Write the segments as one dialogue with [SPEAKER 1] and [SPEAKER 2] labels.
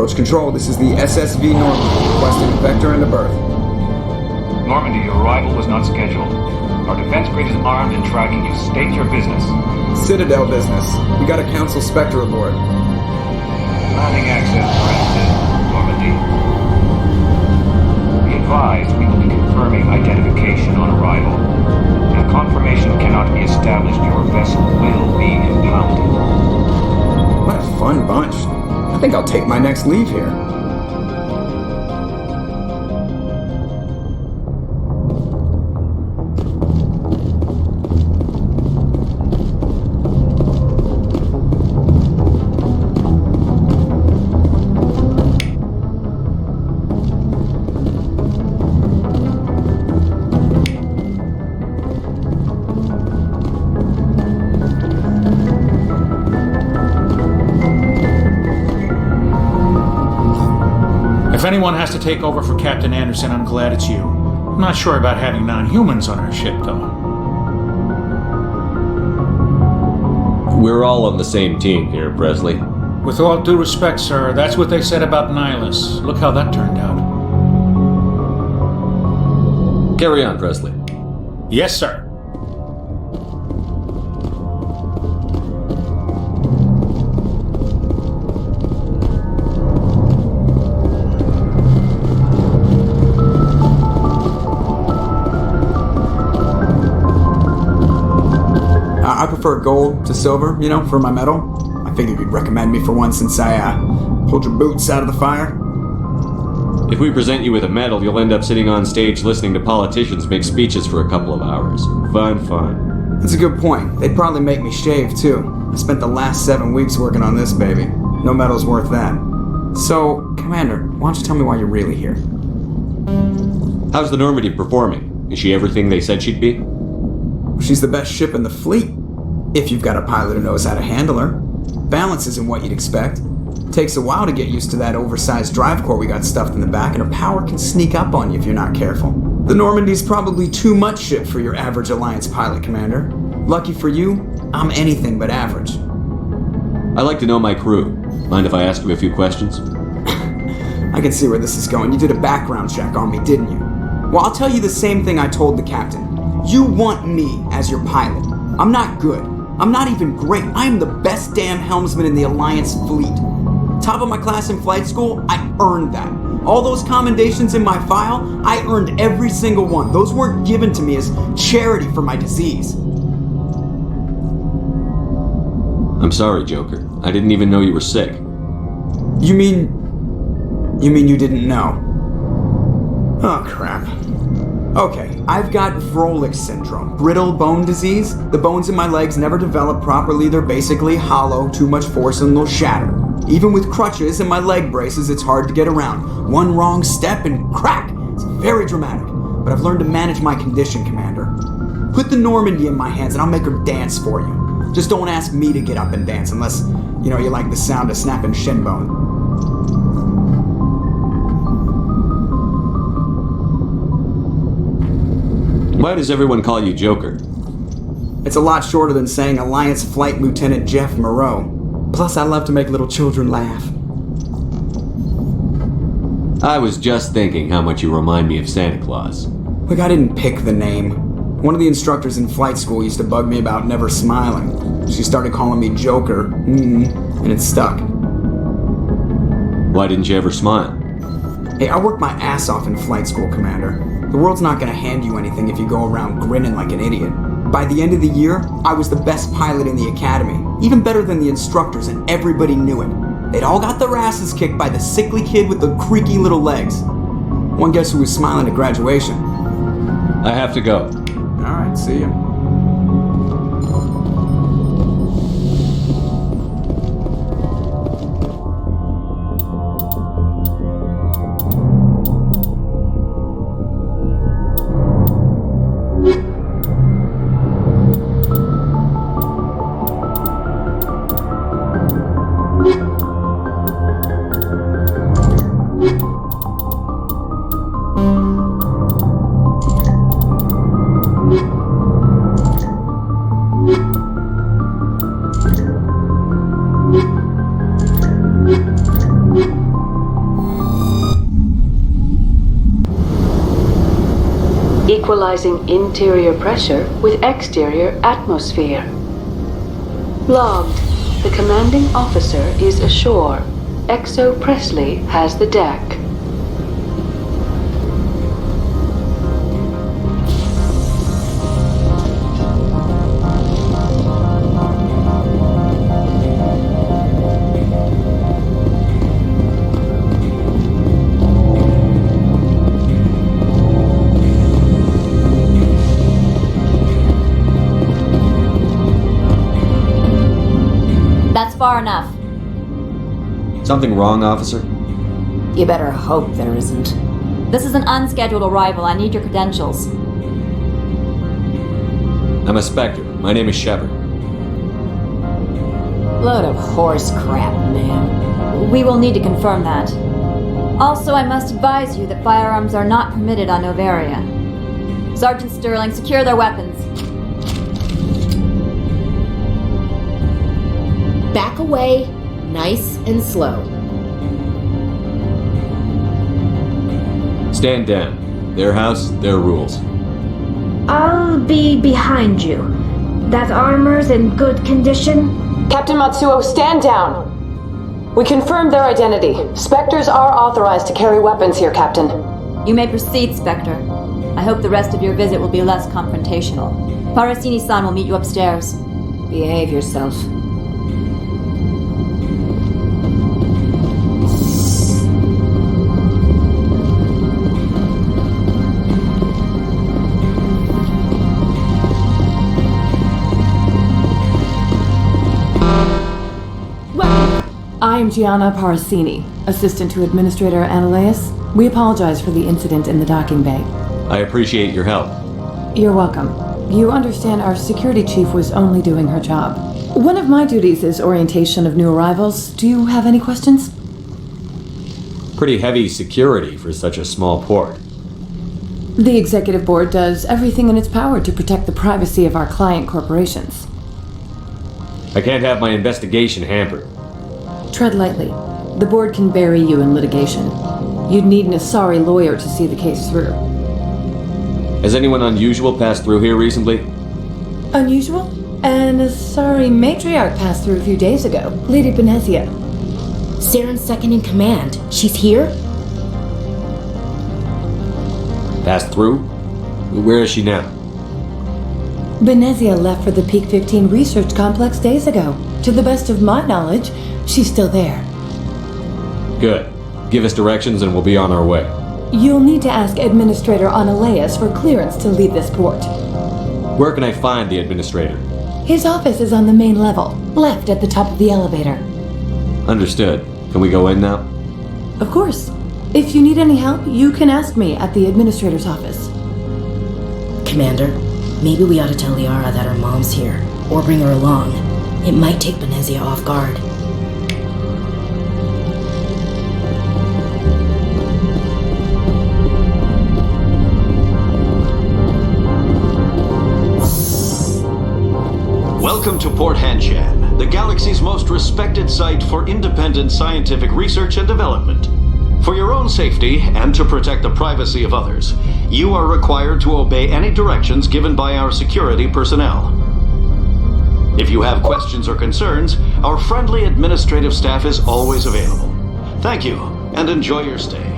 [SPEAKER 1] Approach control, this is the SSV Normandy, requesting a vector and a berth.
[SPEAKER 2] Normandy, your arrival was not scheduled. Our defense grid is armed and tracking you. State your business.
[SPEAKER 1] Citadel business. We got a Council Spectre aboard.
[SPEAKER 2] Landing access granted, Normandy. Be advised, we will be confirming identification on arrival. If confirmation cannot be established, your vessel will be impounded.
[SPEAKER 1] What a fun bunch. I think I'll take my next leave here.
[SPEAKER 3] If anyone has to take over for Captain Anderson, I'm glad it's you. I'm not sure about having non-humans on our ship, though.
[SPEAKER 4] We're all on the same team here, Presley.
[SPEAKER 3] With all due respect, sir, that's what they said about Nihilus. Look how that turned out.
[SPEAKER 4] Carry on, Presley.
[SPEAKER 3] Yes, sir.
[SPEAKER 1] I prefer gold to silver, for my medal. I figured you'd recommend me for one since I pulled your boots out of the fire.
[SPEAKER 4] If we present you with a medal, you'll end up sitting on stage listening to politicians make speeches for a couple of hours. Fun.
[SPEAKER 1] That's a good point. They'd probably make me shave, too. I spent the last 7 weeks working on this baby. No medal's worth that. So, Commander, why don't you tell me why you're really here?
[SPEAKER 4] How's the Normandy performing? Is she everything they said she'd be?
[SPEAKER 1] She's the best ship in the fleet. If you've got a pilot who knows how to handle her. Balance isn't what you'd expect. Takes a while to get used to that oversized drive core we got stuffed in the back, and her power can sneak up on you if you're not careful. The Normandy's probably too much ship for your average Alliance pilot, Commander. Lucky for you, I'm anything but average.
[SPEAKER 4] I like to know my crew. Mind if I ask you a few questions?
[SPEAKER 1] I can see where this is going. You did a background check on me, didn't you? Well, I'll tell you the same thing I told the captain. You want me as your pilot. I'm not good. I'm not even great. I am the best damn helmsman in the Alliance fleet. Top of my class in flight school, I earned that. All those commendations in my file, I earned every single one. Those weren't given to me as charity for my disease.
[SPEAKER 4] I'm sorry, Joker. I didn't even know you were sick.
[SPEAKER 1] You mean you didn't know? Oh, crap. Okay, I've got Vrolik syndrome, brittle bone disease. The bones in my legs never develop properly. They're basically hollow, too much force and they'll shatter. Even with crutches and my leg braces, it's hard to get around. One wrong step and crack! It's very dramatic, but I've learned to manage my condition, Commander. Put the Normandy in my hands and I'll make her dance for you. Just don't ask me to get up and dance unless, you like the sound of snapping shin bone.
[SPEAKER 4] Why does everyone call you Joker?
[SPEAKER 1] It's a lot shorter than saying Alliance Flight Lieutenant Jeff Moreau. Plus, I love to make little children laugh.
[SPEAKER 4] I was just thinking how much you remind me of Santa Claus.
[SPEAKER 1] Look, I didn't pick the name. One of the instructors in flight school used to bug me about never smiling. She started calling me Joker, and it stuck.
[SPEAKER 4] Why didn't you ever smile?
[SPEAKER 1] Hey, I worked my ass off in flight school, Commander. The world's not gonna hand you anything if you go around grinning like an idiot. By the end of the year, I was the best pilot in the academy. Even better than the instructors, and everybody knew it. They'd all got their asses kicked by the sickly kid with the creaky little legs. One guess who was smiling at graduation?
[SPEAKER 4] I have to go.
[SPEAKER 1] Alright, see ya.
[SPEAKER 5] equalizing interior pressure with exterior atmosphere. Logged. The commanding officer is ashore. Exo Presley has the deck.
[SPEAKER 6] That's far enough.
[SPEAKER 4] Something wrong, officer?
[SPEAKER 6] You better hope there isn't. This is an unscheduled arrival. I need your credentials.
[SPEAKER 4] I'm a Spectre. My name is Shepard.
[SPEAKER 6] Load of horse crap, ma'am. We will need to confirm that. Also, I must advise you that firearms are not permitted on Noveria. Sergeant Sterling, secure their weapons.
[SPEAKER 7] Back away, nice and slow.
[SPEAKER 4] Stand down. Their house, their rules.
[SPEAKER 8] I'll be behind you. That armor's in good condition?
[SPEAKER 9] Captain Matsuo, stand down! We confirmed their identity. Spectres are authorized to carry weapons here, Captain.
[SPEAKER 6] You may proceed, Spectre. I hope the rest of your visit will be less confrontational. Parasini-san will meet you upstairs. Behave yourself.
[SPEAKER 10] I am Gianna Parasini, assistant to Administrator Ananias. We apologize for the incident in the docking bay.
[SPEAKER 4] I appreciate your help.
[SPEAKER 10] You're welcome. You understand our security chief was only doing her job. One of my duties is orientation of new arrivals. Do you have any questions?
[SPEAKER 4] Pretty heavy security for such a small port.
[SPEAKER 10] The executive board does everything in its power to protect the privacy of our client corporations.
[SPEAKER 4] I can't have my investigation hampered.
[SPEAKER 10] Tread lightly. The board can bury you in litigation. You'd need an Asari lawyer to see the case through.
[SPEAKER 4] Has anyone unusual passed through here recently?
[SPEAKER 10] Unusual? An Asari matriarch passed through a few days ago. Lady Benezia.
[SPEAKER 7] Saren's second in command. She's here?
[SPEAKER 4] Passed through? Where is she now?
[SPEAKER 10] Benezia left for the Peak 15 research complex days ago. To the best of my knowledge, she's still there.
[SPEAKER 4] Good. Give us directions and we'll be on our way.
[SPEAKER 10] You'll need to ask Administrator Ananias for clearance to leave this port.
[SPEAKER 4] Where can I find the administrator?
[SPEAKER 10] His office is on the main level, left at the top of the elevator.
[SPEAKER 4] Understood. Can we go in now?
[SPEAKER 10] Of course. If you need any help, you can ask me at the Administrator's office.
[SPEAKER 7] Commander, maybe we ought to tell Liara that her mom's here, or bring her along. It might take Benezia off guard.
[SPEAKER 11] Welcome to Port Hanshan, the galaxy's most respected site for independent scientific research and development. For your own safety and to protect the privacy of others, you are required to obey any directions given by our security personnel. If you have questions or concerns, our friendly administrative staff is always available. Thank you, and enjoy your stay.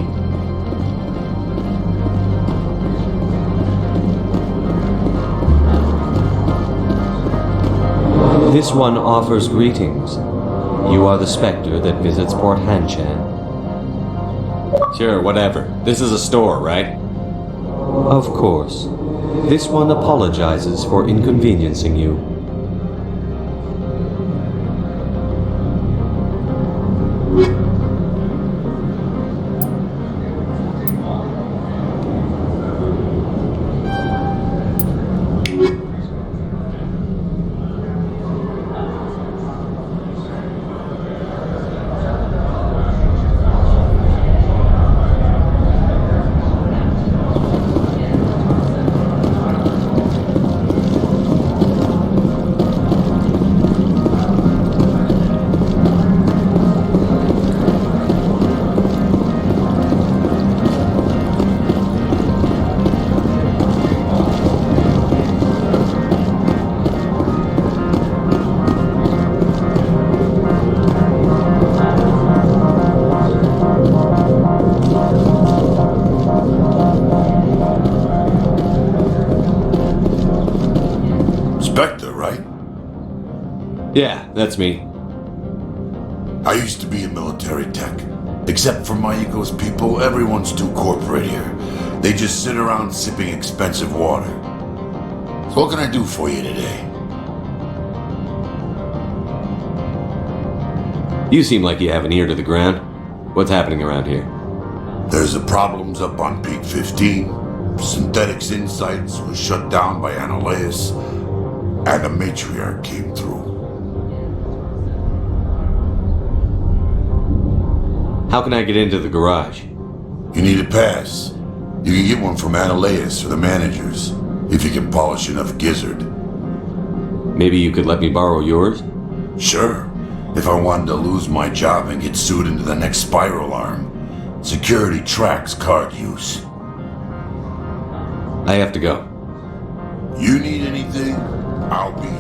[SPEAKER 4] This one offers greetings. You are the Spectre that visits Port Hanshan. Sure, whatever. This is a store, right? Of course. This one apologizes for inconveniencing you. Yeah, that's me.
[SPEAKER 12] I used to be in military tech. Except for Mayuko's people, everyone's too corporate here. They just sit around sipping expensive water. So what can I do for you today?
[SPEAKER 4] You seem like you have an ear to the ground. What's happening around here?
[SPEAKER 12] There's the problems up on Peak 15. Synthetics Insights was shut down by Annaleus, and a matriarch came through.
[SPEAKER 4] How can I get into the garage?
[SPEAKER 12] You need a pass. You can get one from Annaleus or the managers, if you can polish enough gizzard.
[SPEAKER 4] Maybe you could let me borrow yours?
[SPEAKER 12] Sure. If I wanted to lose my job and get sued into the next spiral arm. Security tracks card use.
[SPEAKER 4] I have to go.
[SPEAKER 12] You need anything? I'll be here.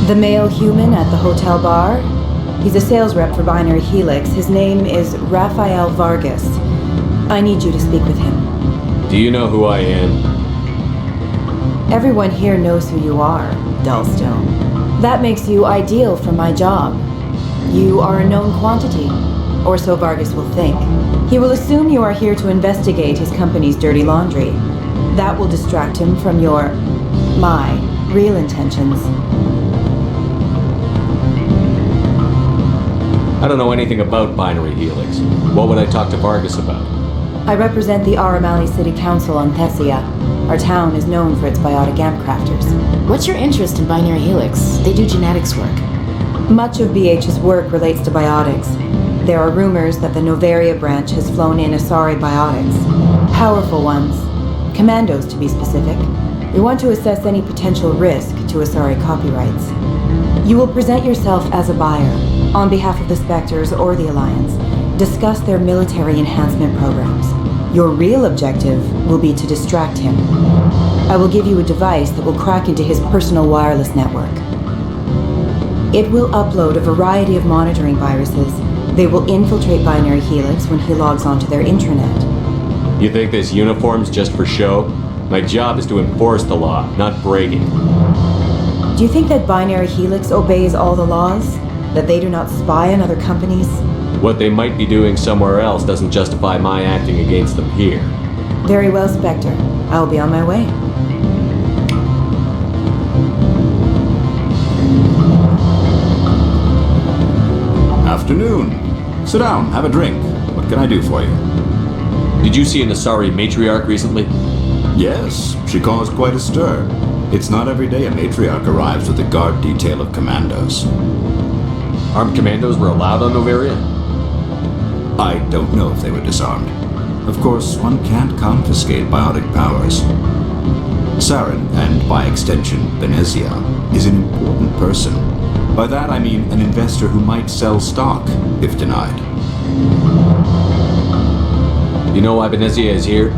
[SPEAKER 10] The male human at the hotel bar? He's a sales rep for Binary Helix. His name is Rafael Vargas. I need you to speak with him.
[SPEAKER 4] Do you know who I am?
[SPEAKER 10] Everyone here knows who you are, Dullstone. That makes you ideal for my job. You are a known quantity, or so Vargas will think. He will assume you are here to investigate his company's dirty laundry. That will distract him from my real intentions.
[SPEAKER 4] I don't know anything about Binary Helix. What would I talk to Vargas about?
[SPEAKER 10] I represent the Aramali City Council on Thessia. Our town is known for its biotic amp crafters.
[SPEAKER 7] What's your interest in Binary Helix? They do genetics work.
[SPEAKER 10] Much of BH's work relates to biotics. There are rumors that the Noveria branch has flown in Asari biotics. Powerful ones. Commandos, to be specific. We want to assess any potential risk to Asari copyrights. You will present yourself as a buyer, on behalf of the Spectres or the Alliance. Discuss their military enhancement programs. Your real objective will be to distract him. I will give you a device that will crack into his personal wireless network. It will upload a variety of monitoring viruses. They will infiltrate Binary Helix when he logs onto their intranet.
[SPEAKER 4] You think this uniform's just for show? My job is to enforce the law, not break it.
[SPEAKER 10] Do you think that Binary Helix obeys all the laws? That they do not spy on other companies?
[SPEAKER 4] What they might be doing somewhere else doesn't justify my acting against them here.
[SPEAKER 10] Very well, Spectre. I will be on my way.
[SPEAKER 13] Afternoon. Sit down, have a drink. What can I do for you?
[SPEAKER 4] Did you see an Asari matriarch recently?
[SPEAKER 13] Yes, she caused quite a stir. It's not every day a matriarch arrives with a guard detail of commandos.
[SPEAKER 4] Armed commandos were allowed on Noveria?
[SPEAKER 13] I don't know if they were disarmed. Of course, one can't confiscate biotic powers. Saren, and by extension, Benezia, is an important person. By that I mean an investor who might sell stock, if denied.
[SPEAKER 4] You know why Benezia is here?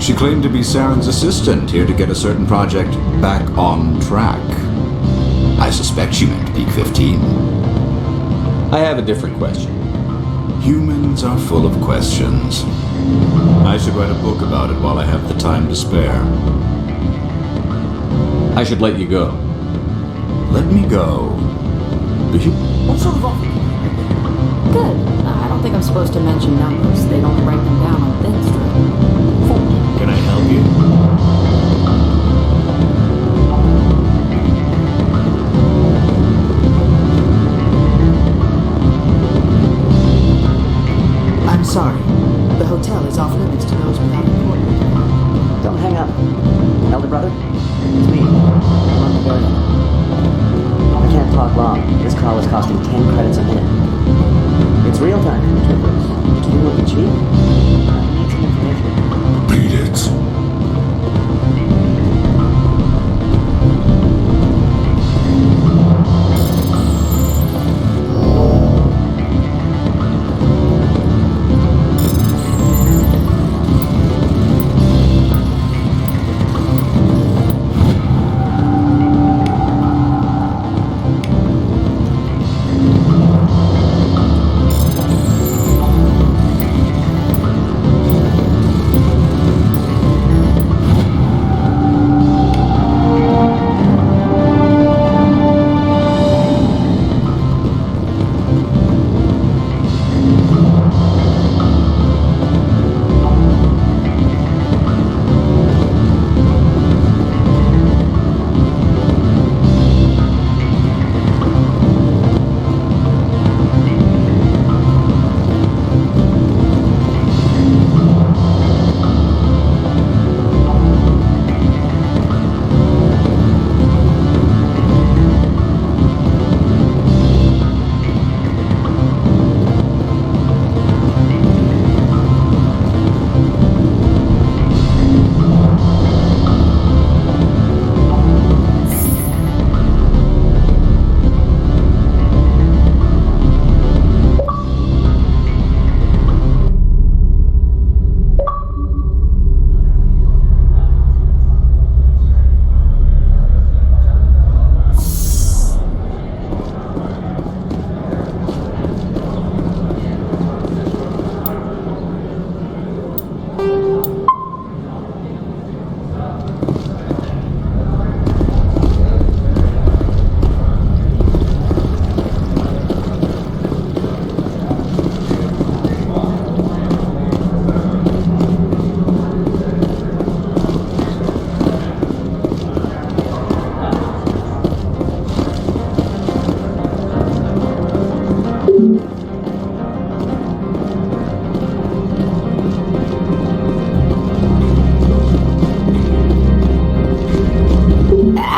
[SPEAKER 13] She claimed to be Saren's assistant, here to get a certain project back on track. I suspect she meant Peak 15.
[SPEAKER 4] I have a different question.
[SPEAKER 13] Humans are full of questions. I should write a book about it while I have the time to spare.
[SPEAKER 4] I should let you go.
[SPEAKER 13] Let me go.
[SPEAKER 7] What sort of offer? Good. I don't think I'm supposed to mention numbers. They don't write them down on thin strip.
[SPEAKER 13] Can I help you?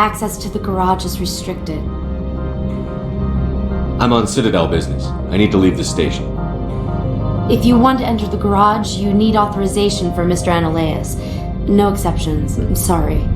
[SPEAKER 6] access to the garage is restricted.
[SPEAKER 4] I'm on Citadel business. I need to leave the station.
[SPEAKER 6] If you want to enter the garage, you need authorization for Mr. Ananias. No exceptions. I'm sorry.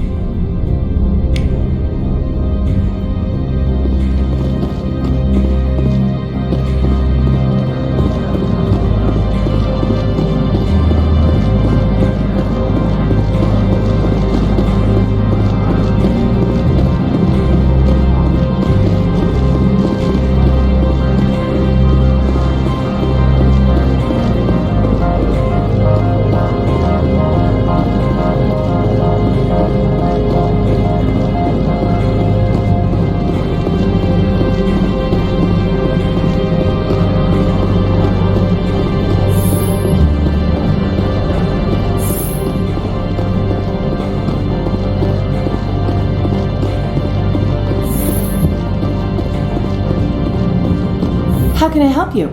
[SPEAKER 10] How can I help you?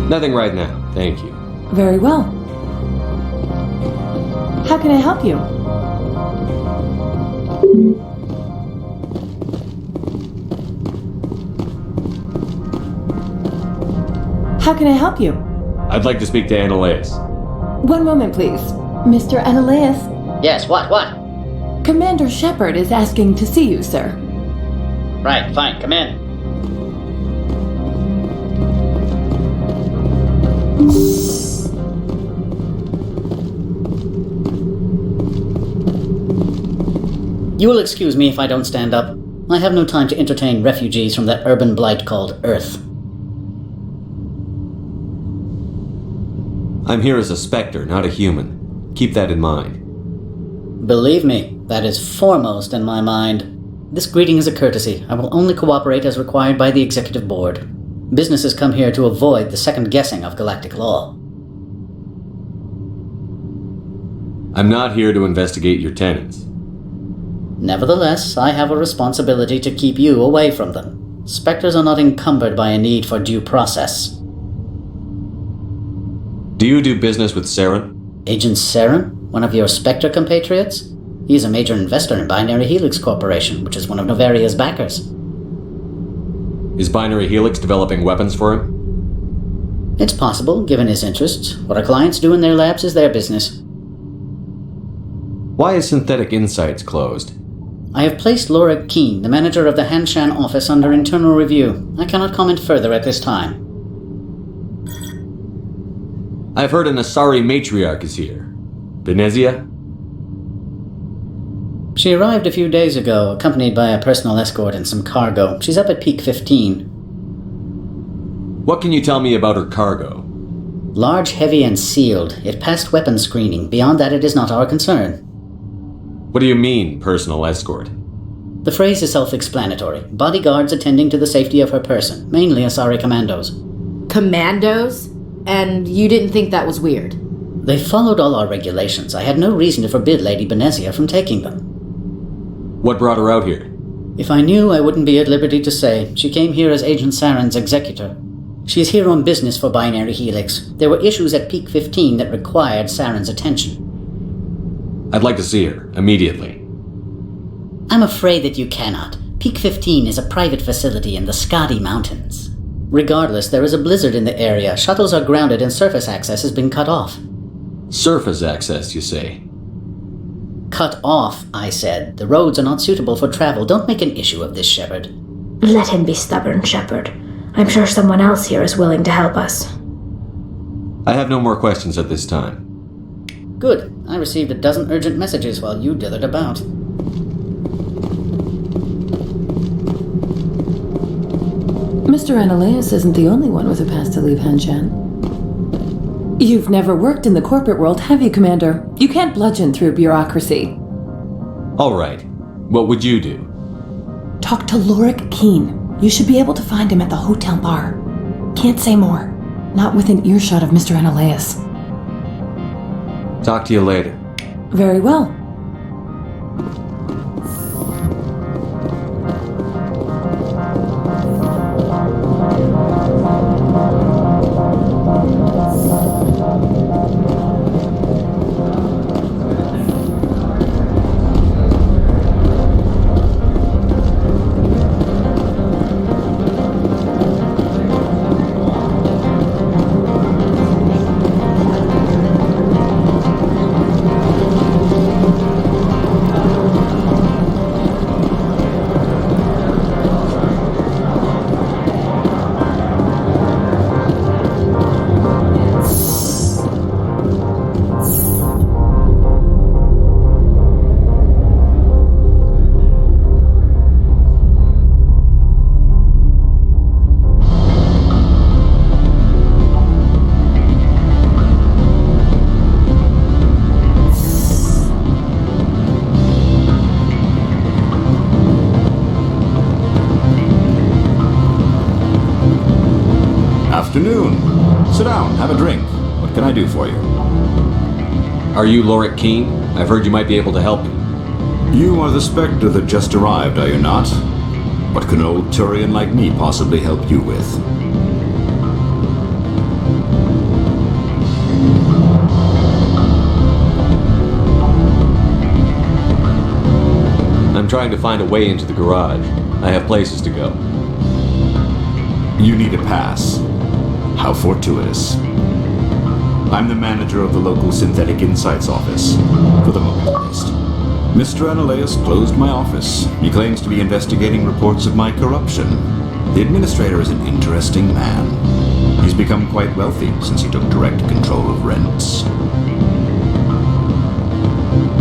[SPEAKER 4] Nothing right now, thank you.
[SPEAKER 10] Very well. How can I help you? How can I help you?
[SPEAKER 4] I'd like to speak to Ananias.
[SPEAKER 10] One moment, please. Mr. Ananias?
[SPEAKER 14] Yes, what?
[SPEAKER 10] Commander Shepard is asking to see you, sir.
[SPEAKER 14] Right, fine, come in. You will excuse me if I don't stand up. I have no time to entertain refugees from that urban blight called Earth.
[SPEAKER 4] I'm here as a Spectre, not a human. Keep that in mind.
[SPEAKER 14] Believe me, that is foremost in my mind. This greeting is a courtesy. I will only cooperate as required by the Executive Board. Businesses come here to avoid the second guessing of galactic law.
[SPEAKER 4] I'm not here to investigate your tenants.
[SPEAKER 14] Nevertheless, I have a responsibility to keep you away from them. Spectres are not encumbered by a need for due process.
[SPEAKER 4] Do you do business with Saren?
[SPEAKER 14] Agent Saren? One of your Spectre compatriots? He is a major investor in Binary Helix Corporation, which is one of Novaria's backers.
[SPEAKER 4] Is Binary Helix developing weapons for him?
[SPEAKER 14] It's possible, given his interests. What our clients do in their labs is their business.
[SPEAKER 4] Why is Synthetic Insights closed?
[SPEAKER 14] I have placed Laura Keene, the manager of the Hanshan office, under internal review. I cannot comment further at this time.
[SPEAKER 4] I've heard an Asari matriarch is here. Benezia?
[SPEAKER 14] She arrived a few days ago, accompanied by a personal escort and some cargo. She's up at Peak 15.
[SPEAKER 4] What can you tell me about her cargo?
[SPEAKER 14] Large, heavy, and sealed. It passed weapons screening. Beyond that, it is not our concern.
[SPEAKER 4] What do you mean, personal escort?
[SPEAKER 14] The phrase is self-explanatory. Bodyguards attending to the safety of her person, mainly Asari commandos.
[SPEAKER 15] Commandos? And you didn't think that was weird?
[SPEAKER 14] They followed all our regulations. I had no reason to forbid Lady Benezia from taking them.
[SPEAKER 4] What brought her out here?
[SPEAKER 14] If I knew, I wouldn't be at liberty to say. She came here as Agent Saren's executor. She is here on business for Binary Helix. There were issues at Peak 15 that required Saren's attention.
[SPEAKER 4] I'd like to see her, immediately.
[SPEAKER 14] I'm afraid that you cannot. Peak 15 is a private facility in the Skadi Mountains. Regardless, there is a blizzard in the area. Shuttles are grounded and surface access has been cut off.
[SPEAKER 4] Surface access, you say?
[SPEAKER 14] Cut off, I said. The roads are not suitable for travel. Don't make an issue of this, Shepard.
[SPEAKER 8] Let him be stubborn, Shepard. I'm sure someone else here is willing to help us.
[SPEAKER 4] I have no more questions at this time.
[SPEAKER 14] Good. I received a dozen urgent messages while you dithered about.
[SPEAKER 10] Mr. Ananias isn't the only one with a pass to leave Hanshan. You've never worked in the corporate world, have you, Commander? You can't bludgeon through bureaucracy.
[SPEAKER 4] All right. What would you do?
[SPEAKER 10] Talk to Lorik Keene. You should be able to find him at the hotel bar. Can't say more. Not within earshot of Mr. Ananias.
[SPEAKER 4] Talk to you later.
[SPEAKER 10] Very well.
[SPEAKER 13] afternoon. Sit down, have a drink. What can I do for you?
[SPEAKER 4] Are you Lorik Keen? I've heard you might be able to help me.
[SPEAKER 13] You are the Spectre that just arrived, are you not? What can an old Turian like me possibly help you with?
[SPEAKER 4] I'm trying to find a way into the garage. I have places to go.
[SPEAKER 13] You need a pass. How fortuitous. I'm the manager of the local Synthetic Insights office, for the moment at least. Mr. Analaeus closed my office. He claims to be investigating reports of my corruption. The administrator is an interesting man. He's become quite wealthy since he took direct control of rents.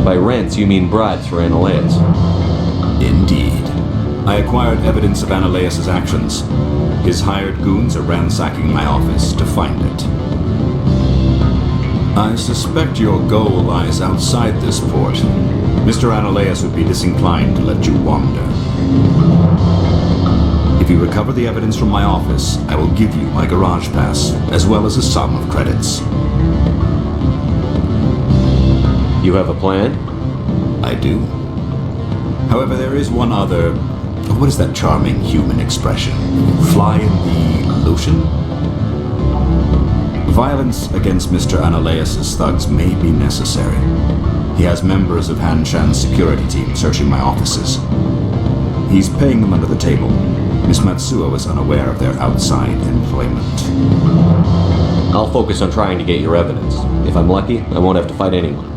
[SPEAKER 4] By rents, you mean bribes for Analaeus?
[SPEAKER 13] Indeed. I acquired evidence of Analaeus' actions. His hired goons are ransacking my office to find it. I suspect your goal lies outside this port. Mr. Analaeus would be disinclined to let you wander. If you recover the evidence from my office, I will give you my garage pass, as well as a sum of credits.
[SPEAKER 4] You have a plan?
[SPEAKER 13] I do. However, there is one other... What is that charming human expression? Fly in the ocean? Violence against Mr. Analaeus' thugs may be necessary. He has members of Han Chan's security team searching my offices. He's paying them under the table. Miss Matsuo is unaware of their outside employment.
[SPEAKER 4] I'll focus on trying to get your evidence. If I'm lucky, I won't have to fight anyone.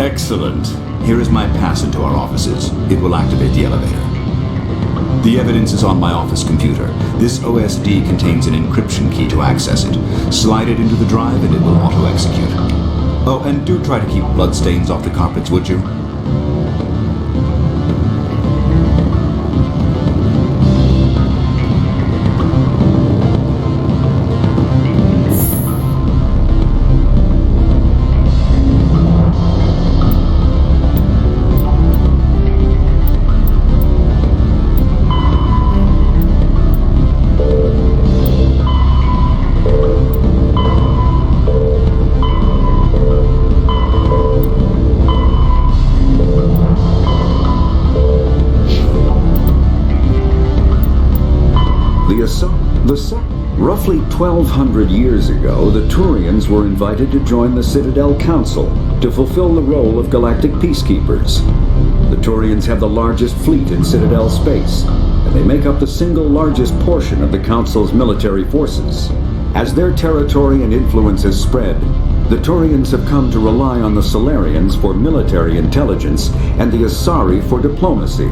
[SPEAKER 13] Excellent. Here is my pass into our offices. It will activate the elevator. The evidence is on my office computer. This OSD contains an encryption key to access it. Slide it into the drive and it will auto-execute. Oh, and do try to keep bloodstains off the carpets, would you?
[SPEAKER 16] Roughly 1,200 years ago, the Turians were invited to join the Citadel Council to fulfill the role of galactic peacekeepers. The Turians have the largest fleet in Citadel space, and they make up the single largest portion of the Council's military forces. As their territory and influence has spread, the Turians have come to rely on the Solarians for military intelligence and the Asari for diplomacy.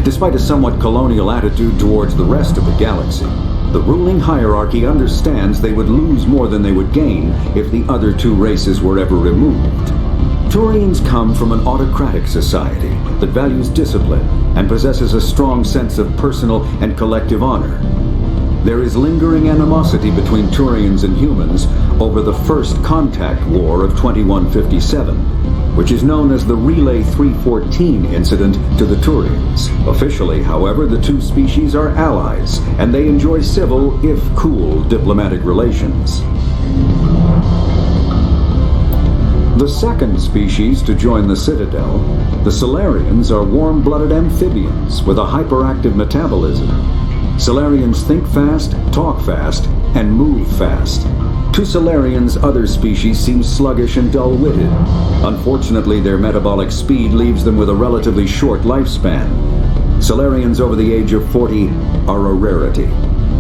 [SPEAKER 16] Despite a somewhat colonial attitude towards the rest of the galaxy, the ruling hierarchy understands they would lose more than they would gain if the other two races were ever removed. Turians come from an autocratic society that values discipline and possesses a strong sense of personal and collective honor. There is lingering animosity between Turians and humans over the First Contact War of 2157, which is known as the Relay 314 incident to the Turians. Officially, however, the two species are allies, and they enjoy civil, if cool, diplomatic relations. The second species to join the Citadel, the Solarians, are warm-blooded amphibians with a hyperactive metabolism. Solarians think fast, talk fast, and move fast. To Solarians, other species seem sluggish and dull-witted. Unfortunately, their metabolic speed leaves them with a relatively short lifespan. Solarians over the age of 40 are a rarity.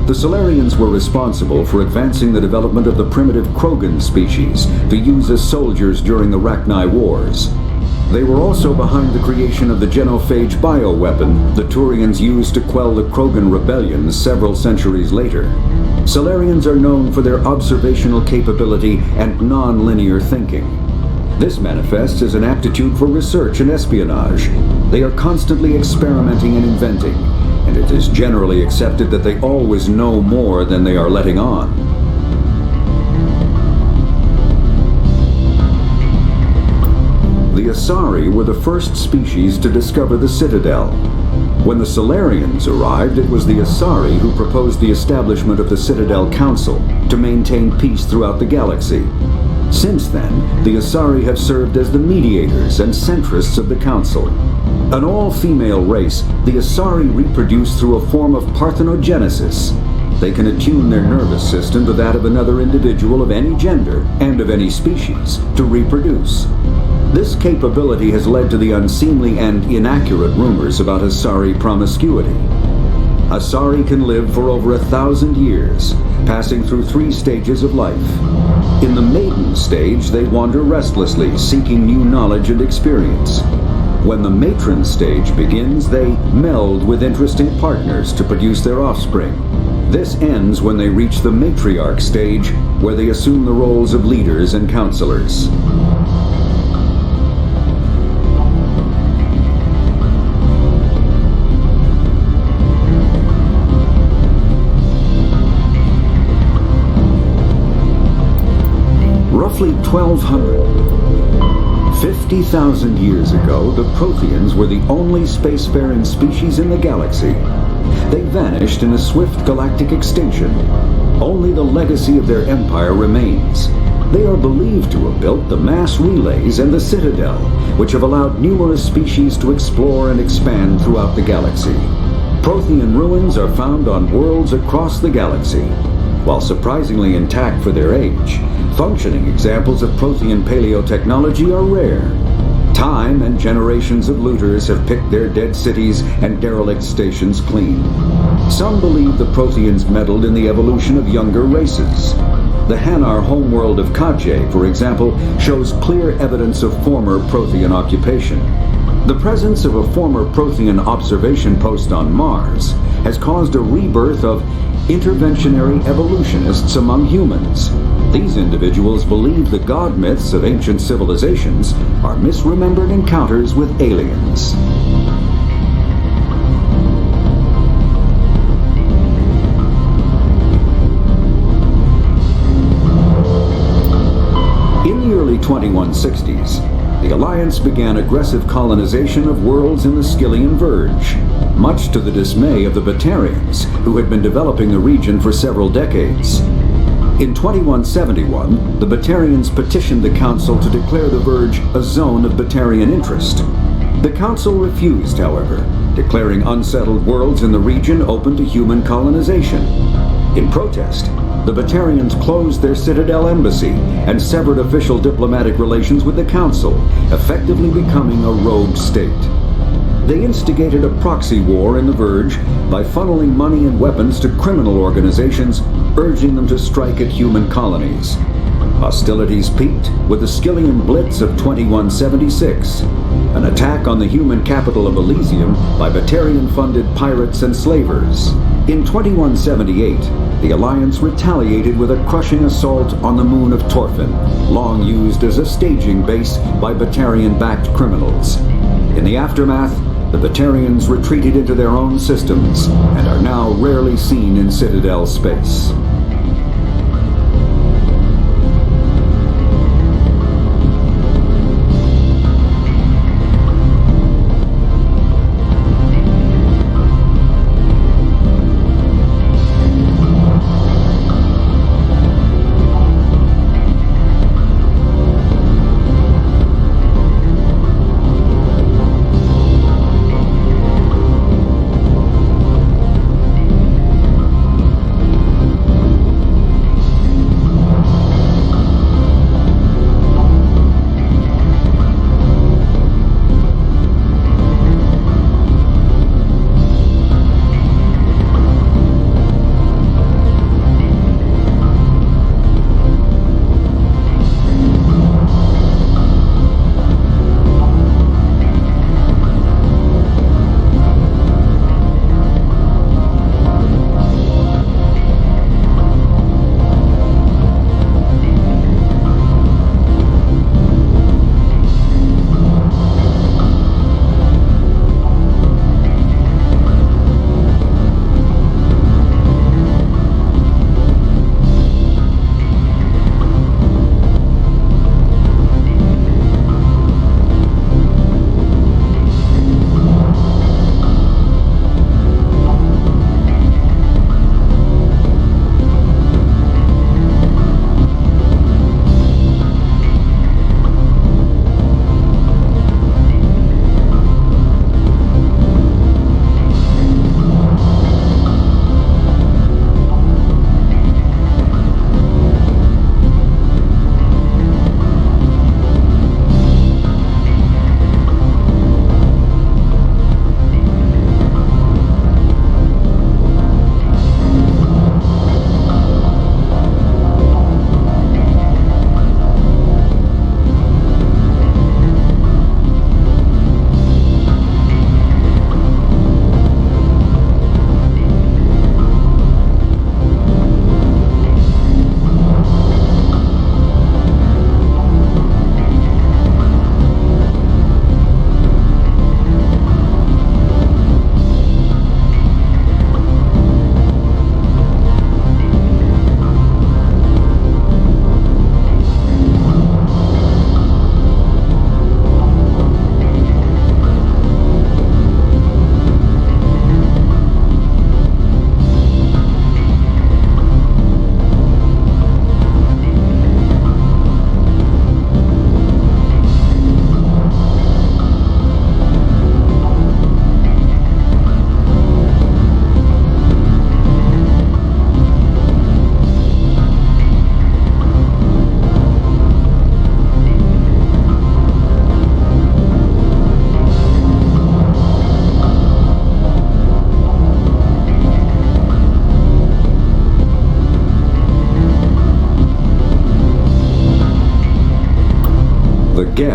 [SPEAKER 16] The Solarians were responsible for advancing the development of the primitive Krogan species to use as soldiers during the Rachni Wars. They were also behind the creation of the genophage bioweapon the Turians used to quell the Krogan rebellions several centuries later. Solarians are known for their observational capability and non-linear thinking. This manifests as an aptitude for research and espionage. They are constantly experimenting and inventing, and it is generally accepted that they always know more than they are letting on. The Asari were the first species to discover the Citadel. When the Solarians arrived, it was the Asari who proposed the establishment of the Citadel Council to maintain peace throughout the galaxy. Since then, the Asari have served as the mediators and centrists of the Council. An all-female race, the Asari reproduce through a form of parthenogenesis. They can attune their nervous system to that of another individual of any gender and of any species to reproduce. This capability has led to the unseemly and inaccurate rumors about Asari promiscuity. Asari can live for over 1,000 years, passing through 3 stages of life. In the maiden stage, they wander restlessly, seeking new knowledge and experience. When the matron stage begins, they meld with interesting partners to produce their offspring. This ends when they reach the matriarch stage, where they assume the roles of leaders and counselors. Roughly 50,000 years ago, the Protheans were the only spacefaring species in the galaxy. They vanished in a swift galactic extinction. Only the legacy of their empire remains. They are believed to have built the mass relays and the Citadel, which have allowed numerous species to explore and expand throughout the galaxy. Prothean ruins are found on worlds across the galaxy. While surprisingly intact for their age, functioning examples of Prothean paleotechnology are rare. Time and generations of looters have picked their dead cities and derelict stations clean. Some believe the Protheans meddled in the evolution of younger races. The Hanar homeworld of Kaje, for example, shows clear evidence of former Prothean occupation. The presence of a former Prothean observation post on Mars has caused a rebirth of interventionary evolutionists among humans. These individuals believe the god myths of ancient civilizations are misremembered encounters with aliens. In the early 2160s, the Alliance began aggressive colonization of worlds in the Skyllian Verge, much to the dismay of the Batarians, who had been developing the region for several decades. In 2171, the Batarians petitioned the Council to declare the Verge a zone of Batarian interest. The Council refused, however, declaring unsettled worlds in the region open to human colonization. In protest, the Batarians closed their Citadel embassy and severed official diplomatic relations with the Council, effectively becoming a rogue state. They instigated a proxy war in the Verge by funneling money and weapons to criminal organizations, urging them to strike at human colonies. Hostilities peaked with the Skyllian Blitz of 2176, an attack on the human capital of Elysium by Batarian-funded pirates and slavers. In 2178, the Alliance retaliated with a crushing assault on the moon of Torfin, long used as a staging base by Batarian-backed criminals. In the aftermath, the Batarians retreated into their own systems and are now rarely seen in Citadel space.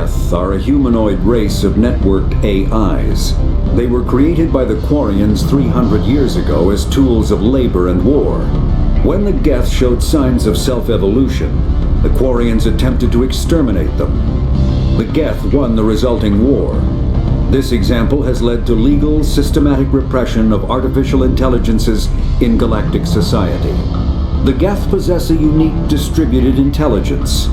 [SPEAKER 16] Geth are a humanoid race of networked AIs. They were created by the Quarians 300 years ago as tools of labor and war. When the Geth showed signs of self-evolution, the Quarians attempted to exterminate them. The Geth won the resulting war. This example has led to legal, systematic repression of artificial intelligences in galactic society. The Geth possess a unique distributed intelligence.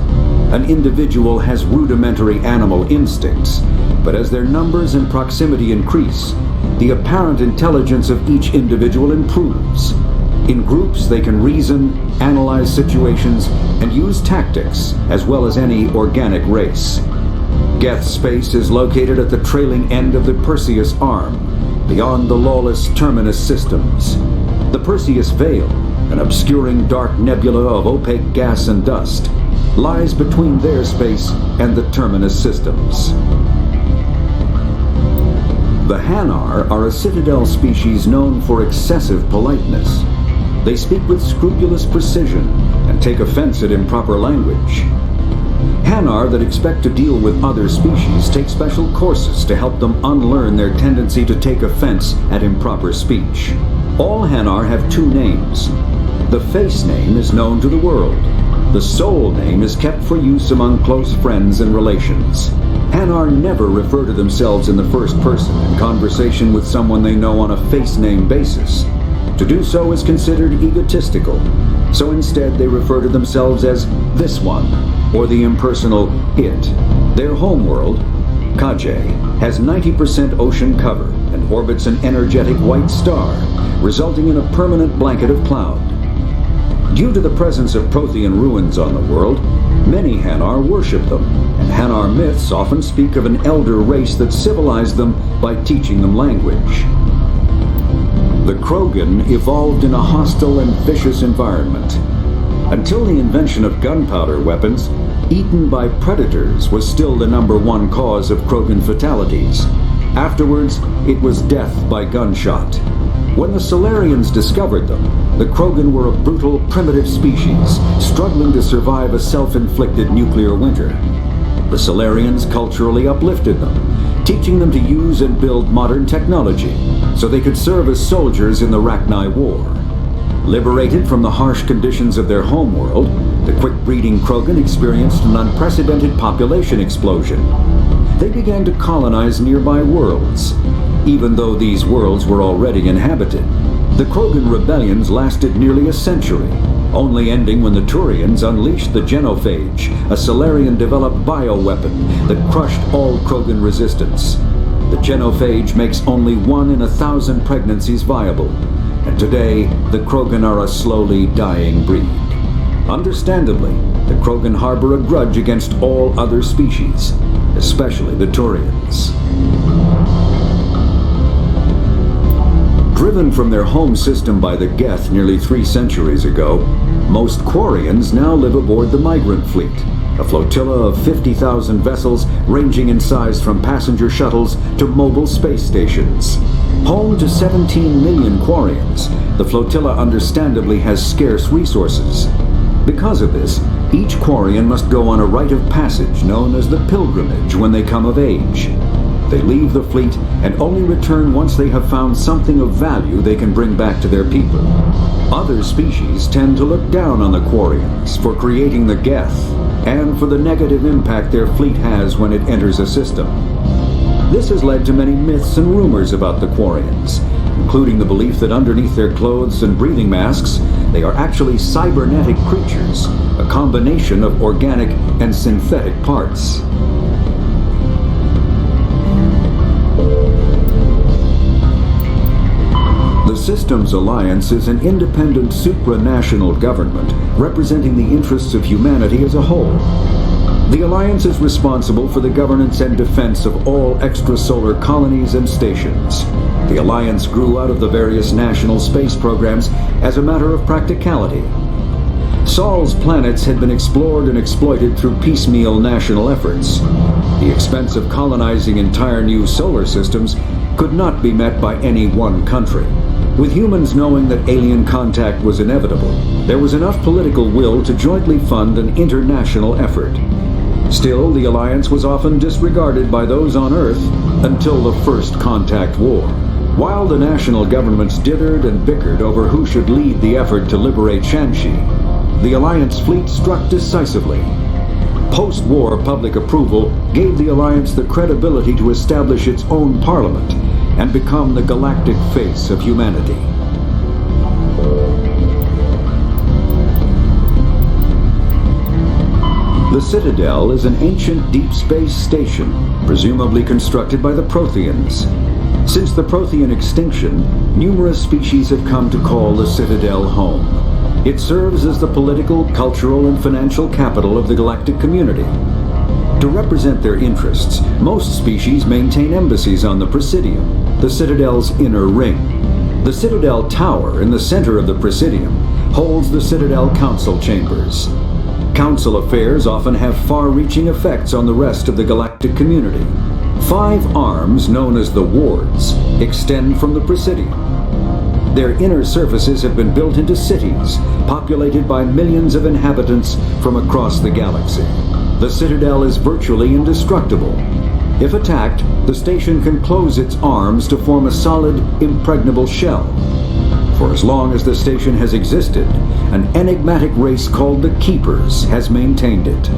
[SPEAKER 16] An individual has rudimentary animal instincts, but as their numbers and proximity increase, the apparent intelligence of each individual improves. In groups, they can reason, analyze situations, and use tactics, as well as any organic race. Geth space is located at the trailing end of the Perseus Arm, beyond the lawless Terminus systems. The Perseus Veil, an obscuring dark nebula of opaque gas and dust, lies between their space and the Terminus systems. The Hanar are a Citadel species known for excessive politeness. They speak with scrupulous precision and take offense at improper language. Hanar that expect to deal with other species take special courses to help them unlearn their tendency to take offense at improper speech. All Hanar have two names. The face name is known to the world. The soul name is kept for use among close friends and relations. Hanar never refer to themselves in the first person in conversation with someone they know on a face name basis. To do so is considered egotistical, so instead they refer to themselves as this one, or the impersonal it. Their homeworld, Kaje, has 90% ocean cover and orbits an energetic white star, resulting in a permanent blanket of cloud. Due to the presence of Prothean ruins on the world, many Hanar worship them, and Hanar myths often speak of an elder race that civilized them by teaching them language. The Krogan evolved in a hostile and vicious environment. Until the invention of gunpowder weapons, eaten by predators was still the #1 cause of Krogan fatalities. Afterwards, it was death by gunshot. When the Solarians discovered them, the Krogan were a brutal, primitive species, struggling to survive a self-inflicted nuclear winter. The Solarians culturally uplifted them, teaching them to use and build modern technology, so they could serve as soldiers in the Rachni War. Liberated from the harsh conditions of their homeworld, the quick-breeding Krogan experienced an unprecedented population explosion. They began to colonize nearby worlds, even though these worlds were already inhabited. The Krogan rebellions lasted nearly a century, only ending when the Turians unleashed the Genophage, a Solarian-developed bioweapon that crushed all Krogan resistance. The Genophage makes only 1 in 1,000 pregnancies viable, and today the Krogan are a slowly dying breed. Understandably, the Krogan harbor a grudge against all other species, especially the Turians. Driven from their home system by the Geth nearly 3 centuries ago, most Quarians now live aboard the Migrant Fleet, a flotilla of 50,000 vessels ranging in size from passenger shuttles to mobile space stations. Home to 17 million Quarians, the flotilla understandably has scarce resources. Because of this, each Quarian must go on a rite of passage known as the Pilgrimage when they come of age. They leave the fleet and only return once they have found something of value they can bring back to their people. Other species tend to look down on the Quarians for creating the Geth, and for the negative impact their fleet has when it enters a system. This has led to many myths and rumors about the Quarians, including the belief that underneath their clothes and breathing masks, they are actually cybernetic creatures, a combination of organic and synthetic parts. The Systems Alliance is an independent supranational government representing the interests of humanity as a whole. The Alliance is responsible for the governance and defense of all extrasolar colonies and stations. The Alliance grew out of the various national space programs as a matter of practicality. Sol's planets had been explored and exploited through piecemeal national efforts. The expense of colonizing entire new solar systems could not be met by any one country. With humans knowing that alien contact was inevitable, there was enough political will to jointly fund an international effort. Still, the Alliance was often disregarded by those on Earth until the First Contact War. While the national governments dittered and bickered over who should lead the effort to liberate Shanxi, the Alliance fleet struck decisively. Post-war public approval gave the Alliance the credibility to establish its own parliament and become the galactic face of humanity. The Citadel is an ancient deep space station, presumably constructed by the Protheans. Since the Prothean extinction, numerous species have come to call the Citadel home. It serves as the political, cultural, and financial capital of the galactic community. To represent their interests, most species maintain embassies on the Presidium, the Citadel's inner ring. The Citadel Tower in the center of the Presidium holds the Citadel Council Chambers. Council affairs often have far-reaching effects on the rest of the galactic community. 5 arms, known as the Wards, extend from the Presidium. Their inner surfaces have been built into cities, populated by millions of inhabitants from across the galaxy. The Citadel is virtually indestructible. If attacked, the station can close its arms to form a solid, impregnable shell. For as long as the station has existed, an enigmatic race called the Keepers has maintained it.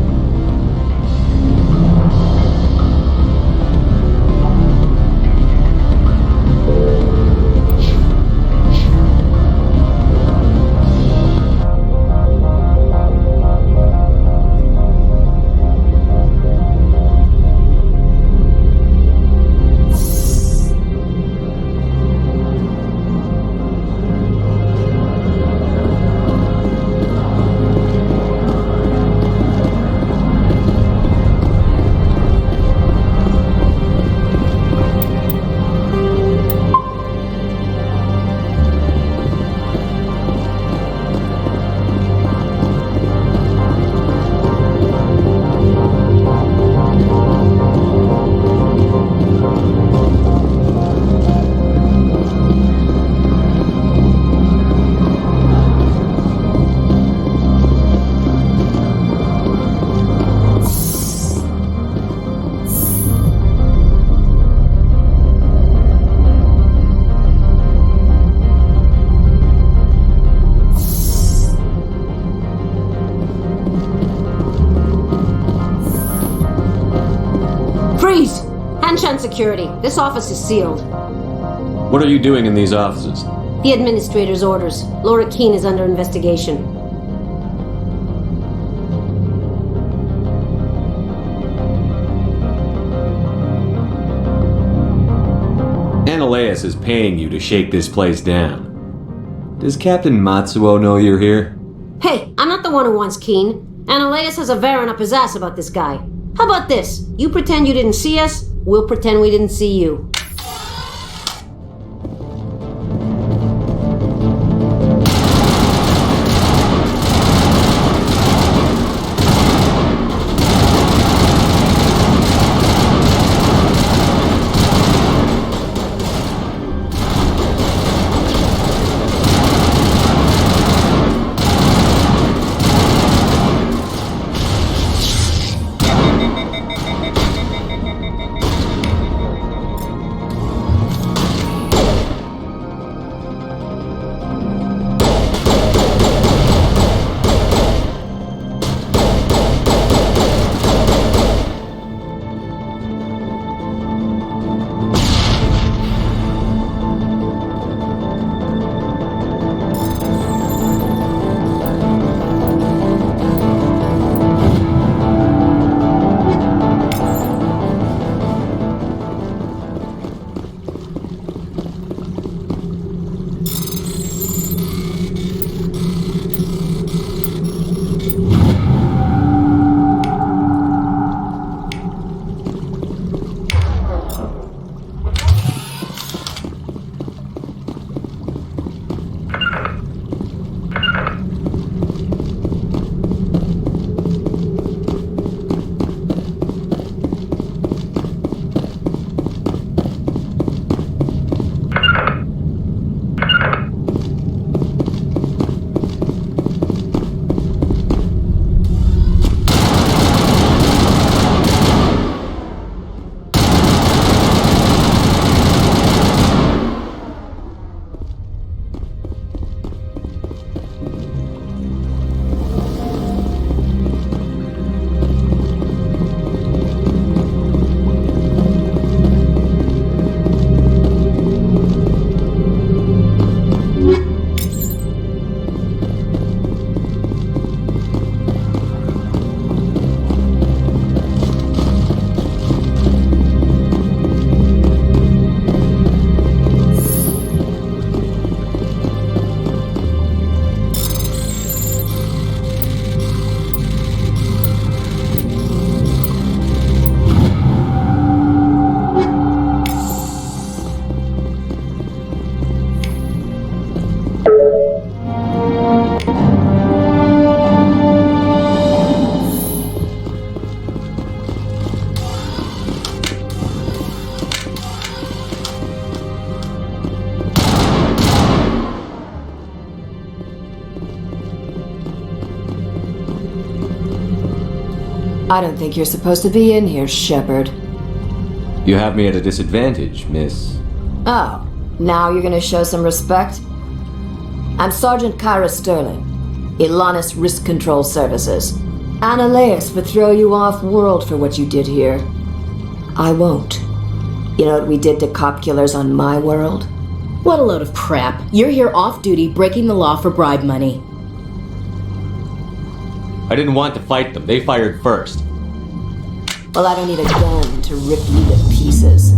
[SPEAKER 17] Security. This office is sealed.
[SPEAKER 4] What are you doing in these offices?
[SPEAKER 17] The administrator's orders. Laura Keene is under investigation.
[SPEAKER 4] Analeus is paying you to shake this place down. Does Captain Matsuo know you're here?
[SPEAKER 17] Hey, I'm not the one who wants Keene. Analeus has a Varen up his ass about this guy. How about this? You pretend you didn't see us, we'll pretend we didn't see you.
[SPEAKER 18] I don't think you're supposed to be in here, Shepard.
[SPEAKER 4] You have me at a disadvantage, miss.
[SPEAKER 18] Oh, now you're gonna show some respect? I'm Sergeant Kyra Sterling, Ilanis Risk Control Services. Ananias would throw you off-world for what you did here. I won't. You know what we did to cop killers on my world?
[SPEAKER 7] What a load of crap. You're here off-duty, breaking the law for bribe money.
[SPEAKER 4] I didn't want to fight them. They fired first.
[SPEAKER 18] Well, I don't need a gun to rip you to pieces.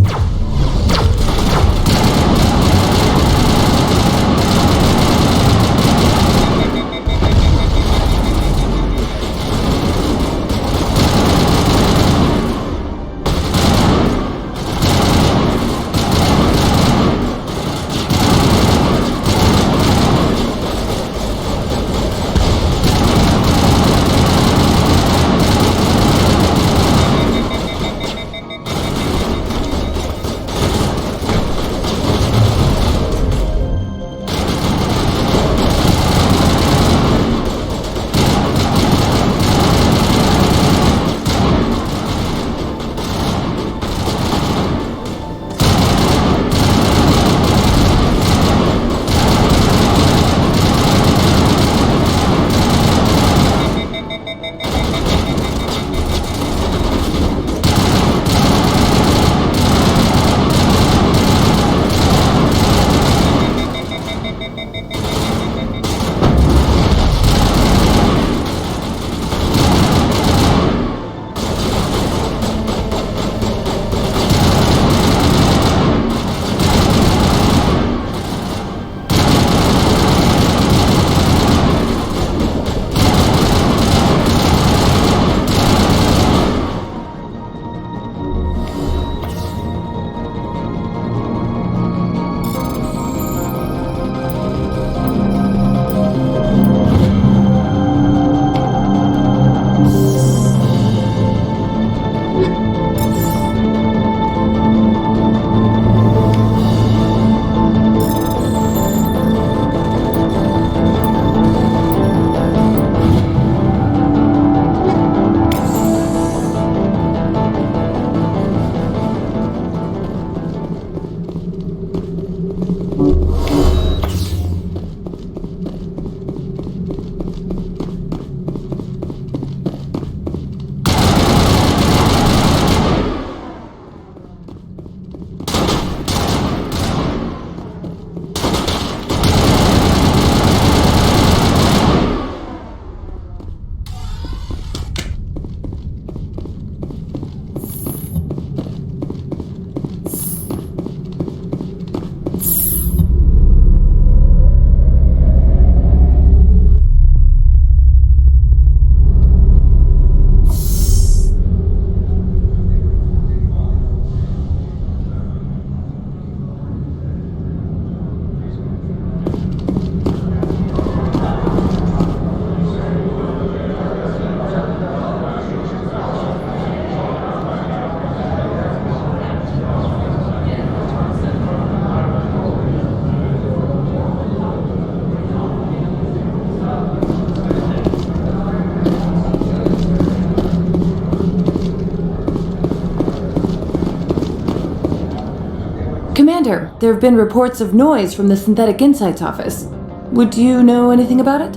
[SPEAKER 10] Commander, there have been reports of noise from the Synthetic Insights office. Would you know anything about it?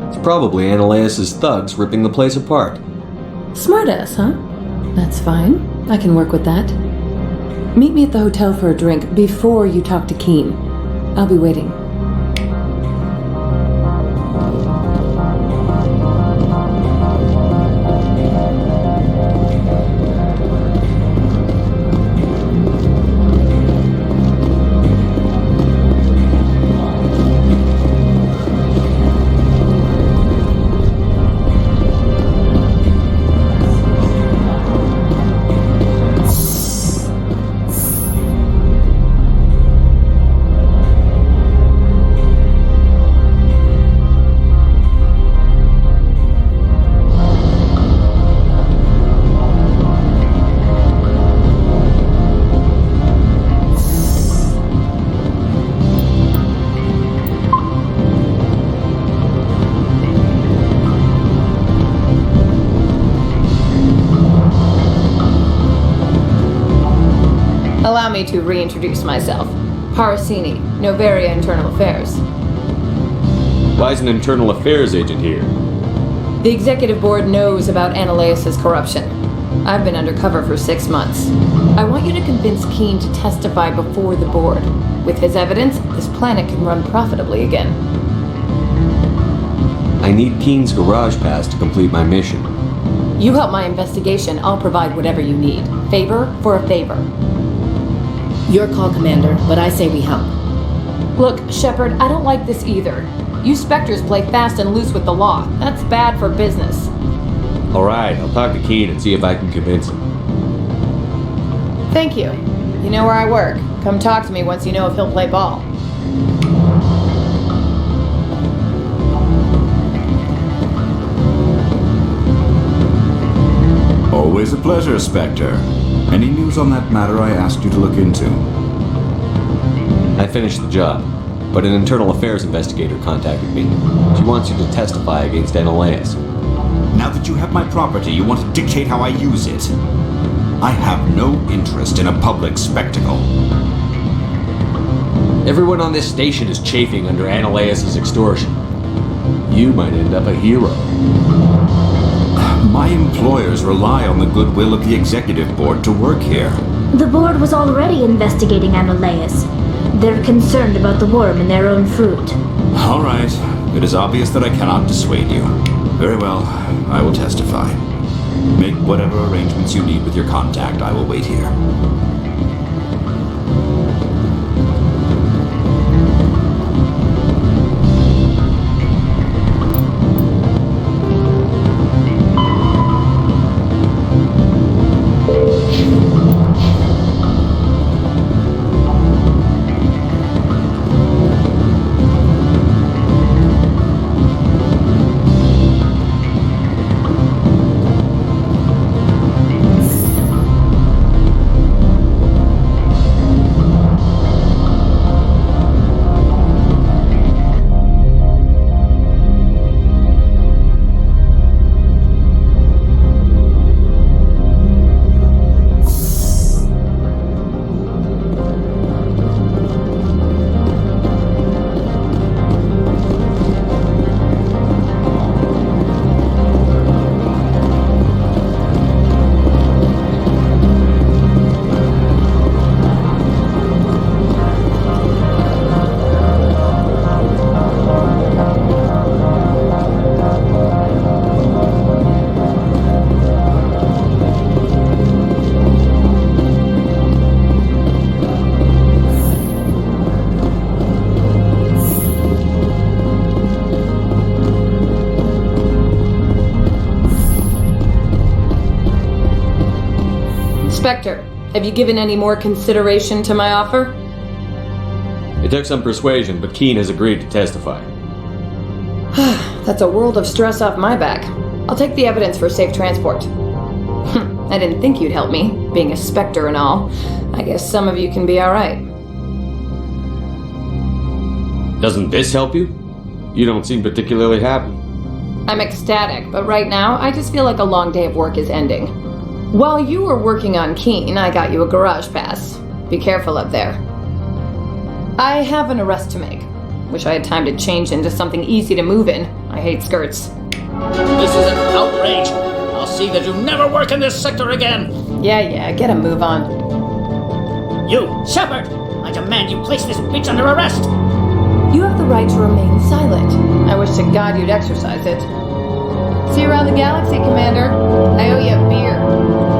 [SPEAKER 4] It's probably Ananias' thugs ripping the place apart.
[SPEAKER 10] Smartass, huh? That's fine. I can work with that. Meet me at the hotel for a drink before you talk to Keen. I'll be waiting.
[SPEAKER 19] Allow me to reintroduce myself. Parasini, Novaria Internal Affairs.
[SPEAKER 4] Why is an internal affairs agent here?
[SPEAKER 19] The executive board knows about Ananias' corruption. I've been undercover for 6 months. I want you to convince Keene to testify before the board. With his evidence, this planet can run profitably again.
[SPEAKER 4] I need Keene's garage pass to complete my mission.
[SPEAKER 19] You help my investigation, I'll provide whatever you need. Favor for a favor.
[SPEAKER 7] Your call, Commander, but I say we help.
[SPEAKER 19] Look, Shepard, I don't like this either. You Spectres play fast and loose with the law. That's bad for business.
[SPEAKER 4] Alright, I'll talk to Keene and see if I can convince him.
[SPEAKER 19] Thank you. You know where I work. Come talk to me once you know if he'll play ball.
[SPEAKER 13] Always a pleasure, Spectre. Any news on that matter I asked you to look into?
[SPEAKER 4] I finished the job, but an internal affairs investigator contacted me. She wants you to testify against Ananias.
[SPEAKER 13] Now that you have my property, you want to dictate how I use it. I have no interest in a public spectacle.
[SPEAKER 4] Everyone on this station is chafing under Ananias' extortion. You might end up a hero.
[SPEAKER 13] My employers rely on the goodwill of the executive board to work here.
[SPEAKER 8] The board was already investigating Ananias. They're concerned about the worm in their own fruit.
[SPEAKER 13] All right. It is obvious that I cannot dissuade you. Very well. I will testify. Make whatever arrangements you need with your contact. I will wait here.
[SPEAKER 19] Spectre, have you given any more consideration to my offer?
[SPEAKER 4] It took some persuasion, but Keene has agreed to testify.
[SPEAKER 19] That's a world of stress off my back. I'll take the evidence for safe transport. I didn't think you'd help me, being a Spectre and all. I guess some of you can be alright.
[SPEAKER 4] Doesn't this help you? You don't seem particularly happy.
[SPEAKER 19] I'm ecstatic, but right now, I just feel like a long day of work is ending. While you were working on Keene, I got you a garage pass. Be careful up there. I have an arrest to make. Wish I had time to change into something easy to move in. I hate skirts.
[SPEAKER 14] This is an outrage. I'll see that you never work in this sector again.
[SPEAKER 19] Yeah, get a move on.
[SPEAKER 14] You, Shepard! I demand you place this bitch under arrest!
[SPEAKER 19] You have the right to remain silent. I wish to God you'd exercise it. See you around the galaxy, Commander. I owe you a beer.